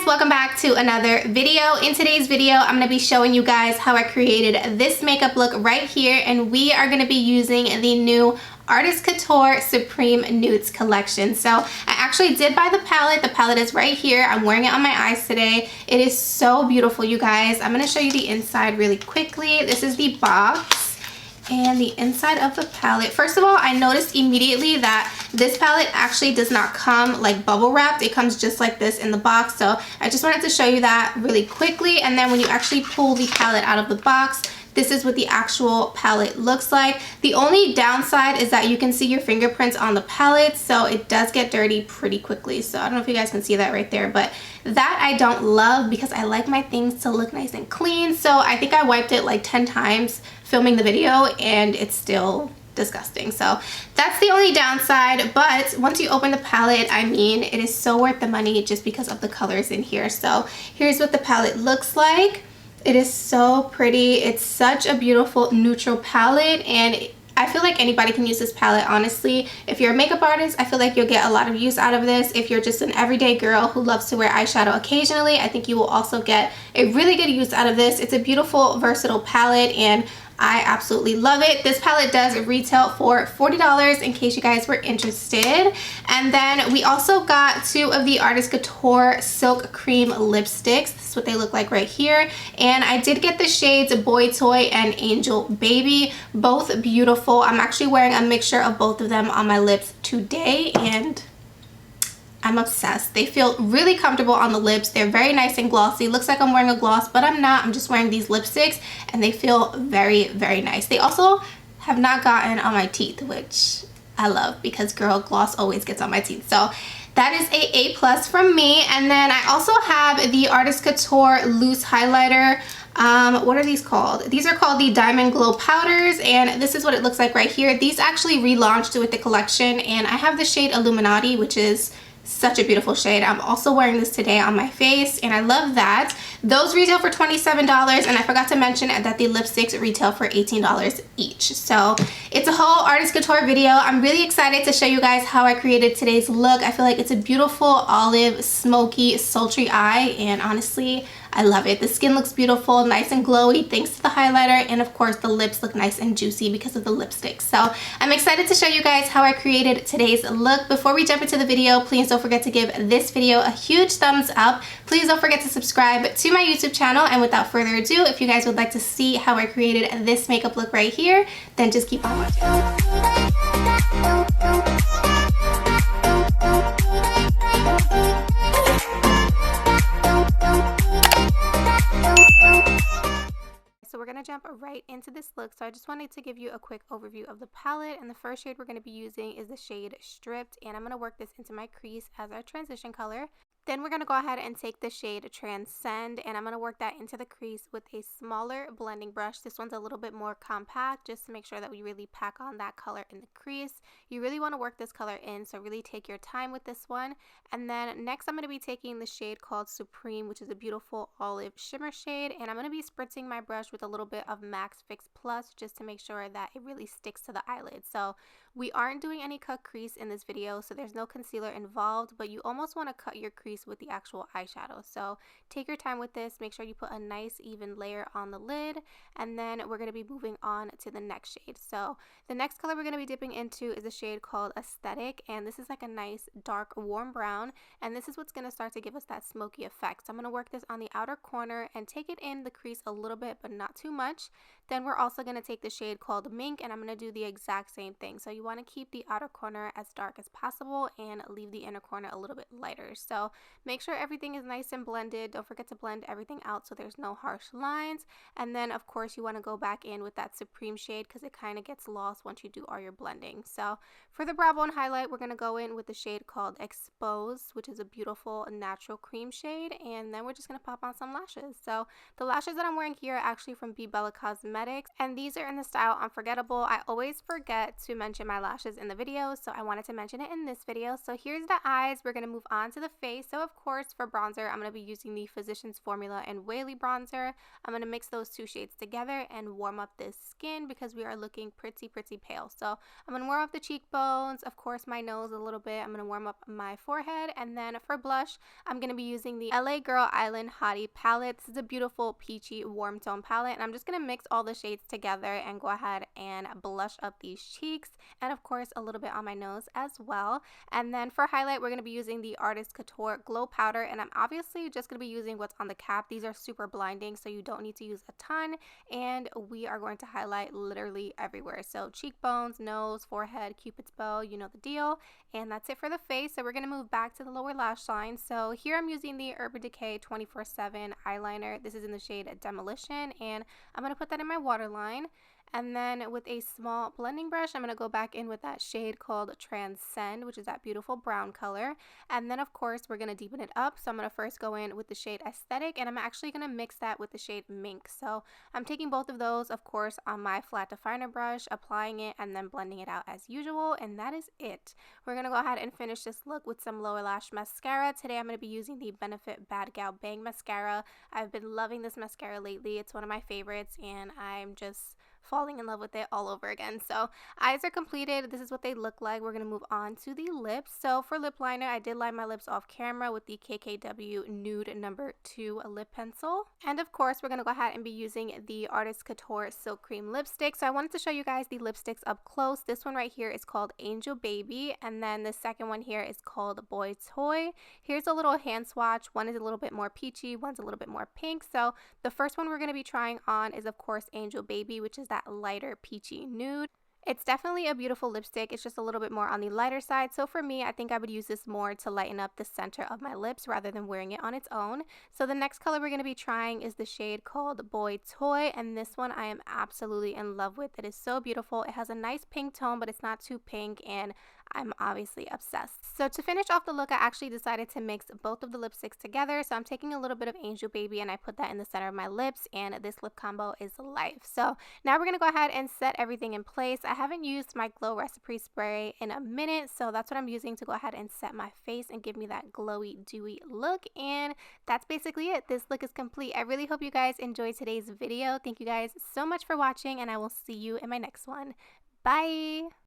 welcome back to another video. In today's video, I'm going to be showing you guys how I created this makeup look right here, and we are going to be using the new Artist Couture Supreme Nudes collection. So I actually did buy the palette. The palette is right here. I'm wearing it on my eyes today. It is so beautiful, you guys. I'm going to show you the inside really quickly. This is the box. And the inside of the palette, first of all, I noticed immediately that this palette actually does not come like bubble wrapped. It comes just like this in the box. So I just wanted to show you that really quickly. And then when you actually pull the palette out of the box, this is what the actual palette looks like. The only downside is that you can see your fingerprints on the palette, so it does get dirty pretty quickly. So I don't know if you guys can see that right there, but that I don't love because I like my things to look nice and clean. So I think I wiped it like 10 times filming the video and it's still disgusting. So that's the only downside, but once you open the palette, I mean, it is so worth the money just because of the colors in here. So here's what the palette looks like. It is so pretty. It's such a beautiful neutral palette, and I feel like anybody can use this palette, honestly. If you're a makeup artist, I feel like you'll get a lot of use out of this. If you're just an everyday girl who loves to wear eyeshadow occasionally, I think you will also get a really good use out of this. It's a beautiful, versatile palette, and I absolutely love it. This palette does retail for $40 in case you guys were interested. And then we also got two of the Artist Couture Silk Cream lipsticks. This is what they look like right here. And I did get the shades Boy Toy and Angel Baby. Both beautiful. I'm actually wearing a mixture of both of them on my lips today, and I'm obsessed. They feel really comfortable on the lips. They're very nice and glossy. Looks like I'm wearing a gloss, but I'm not. I'm just wearing these lipsticks, and they feel very, very nice. They also have not gotten on my teeth, which I love because girl, gloss always gets on my teeth. So that is a A+ from me. And then I also have the Artist Couture Loose Highlighter. What are these called? These are called the Diamond Glow Powders, and this is what it looks like right here. These actually relaunched with the collection, and I have the shade Illuminati, which is such a beautiful shade. I'm also wearing this today on my face, and I love that. Those retail for $27, and I forgot to mention that the lipsticks retail for $18 each. So it's a whole Artist Couture video. I'm really excited to show you guys how I created today's look. I feel like it's a beautiful olive, smoky, sultry eye, and honestly, I love it. The skin looks beautiful, nice and glowy thanks to the highlighter, and of course the lips look nice and juicy because of the lipstick. So I'm excited to show you guys how I created today's look. Before we jump into the video, please don't forget to give this video a huge thumbs up. Please don't forget to subscribe to my YouTube channel, and without further ado, if you guys would like to see how I created this makeup look right here, then just keep on watching. So we're going to jump right into this look. So I just wanted to give you a quick overview of the palette, and the first shade we're going to be using is the shade Stripped, and I'm going to work this into my crease as our transition color. Then we're going to go ahead and take the shade Transcend, and I'm going to work that into the crease with a smaller blending brush. This one's a little bit more compact, just to make sure that we really pack on that color in the crease. You really want to work this color in, so really take your time with this one. And then next I'm going to be taking the shade called Supreme, which is a beautiful olive shimmer shade, and I'm going to be spritzing my brush with a little bit of Max Fix Plus just to make sure that it really sticks to the eyelid. So we aren't doing any cut crease in this video, so there's no concealer involved, but you almost want to cut your crease with the actual eyeshadow. So take your time with this, make sure you put a nice even layer on the lid, and then we're going to be moving on to the next shade. So the next color we're going to be dipping into is a shade called Aesthetic, and this is like a nice dark warm brown, and this is what's going to start to give us that smoky effect. So I'm going to work this on the outer corner and take it in the crease a little bit, but not too much. Then we're also going to take the shade called Mink, and I'm going to do the exact same thing. So you want to keep the outer corner as dark as possible and leave the inner corner a little bit lighter. So make sure everything is nice and blended. Don't forget to blend everything out so there's no harsh lines. And then of course you want to go back in with that Supreme shade because it kind of gets lost once you do all your blending. So for the brow bone highlight, we're going to go in with the shade called Exposed, which is a beautiful natural cream shade, and then we're just going to pop on some lashes. So the lashes that I'm wearing here are actually from Be Bella Cosmetics, and these are in the style Unforgettable. I always forget to mention my my lashes in the video, so I wanted to mention it in this video. So here's the eyes. We're going to move on to the face. So of course, for bronzer, I'm going to be using the Physicians Formula and Weylie bronzer. I'm going to mix those two shades together and warm up this skin because we are looking pretty pale. So I'm going to warm up the cheekbones, of course my nose a little bit. I'm going to warm up my forehead, and then for blush, I'm going to be using the LA Girl Island Hottie palette. This is a beautiful peachy warm tone palette, and I'm just going to mix all the shades together and go ahead and blush up these cheeks, and of course a little bit on my nose as well. And then for highlight, we're going to be using the Artist Couture Glow Powder, and I'm obviously just going to be using what's on the cap. These are super blinding, so you don't need to use a ton, and we are going to highlight literally everywhere. So cheekbones, nose, forehead, cupid's bow, you know the deal. And that's it for the face. So we're going to move back to the lower lash line. So here I'm using the Urban Decay 24/7 eyeliner. This is in the shade Demolition, and I'm going to put that in my waterline. And then with a small blending brush, I'm going to go back in with that shade called Transcend, which is that beautiful brown color. And then of course, we're going to deepen it up. So I'm going to first go in with the shade Aesthetic, and I'm actually going to mix that with the shade Mink. So I'm taking both of those, of course, on my flat definer brush, applying it, and then blending it out as usual. And that is it. We're going to go ahead and finish this look with some lower lash mascara. Today, I'm going to be using the Benefit Bad Gal Bang Mascara. I've been loving this mascara lately. It's one of my favorites, and I'm just falling in love with it all over again. So eyes are completed. This is what they look like. We're going to move on to the lips. So for lip liner, I did line my lips off camera with the KKW Nude number 2 lip pencil. And of course, we're going to go ahead and be using the Artist Couture Silk Cream lipstick. So I wanted to show you guys the lipsticks up close. This one right here is called Angel Baby, and then the second one here is called Boy Toy. Here's a little hand swatch. One is a little bit more peachy, one's a little bit more pink. So the first one we're going to be trying on is of course Angel Baby, which is that lighter peachy nude. It's definitely a beautiful lipstick. It's just a little bit more on the lighter side. So for me, I think I would use this more to lighten up the center of my lips rather than wearing it on its own. So the next color we're going to be trying is the shade called Boy Toy. And this one I am absolutely in love with. It is so beautiful. It has a nice pink tone, but it's not too pink, and I'm obviously obsessed. So to finish off the look, I actually decided to mix both of the lipsticks together. So I'm taking a little bit of Angel Baby and I put that in the center of my lips, and this lip combo is life. So now we're going to go ahead and set everything in place. I haven't used my Glow Recipe Spray in a minute, so that's what I'm using to go ahead and set my face and give me that glowy, dewy look. And that's basically it. This look is complete. I really hope you guys enjoyed today's video. Thank you guys so much for watching, and I will see you in my next one. Bye!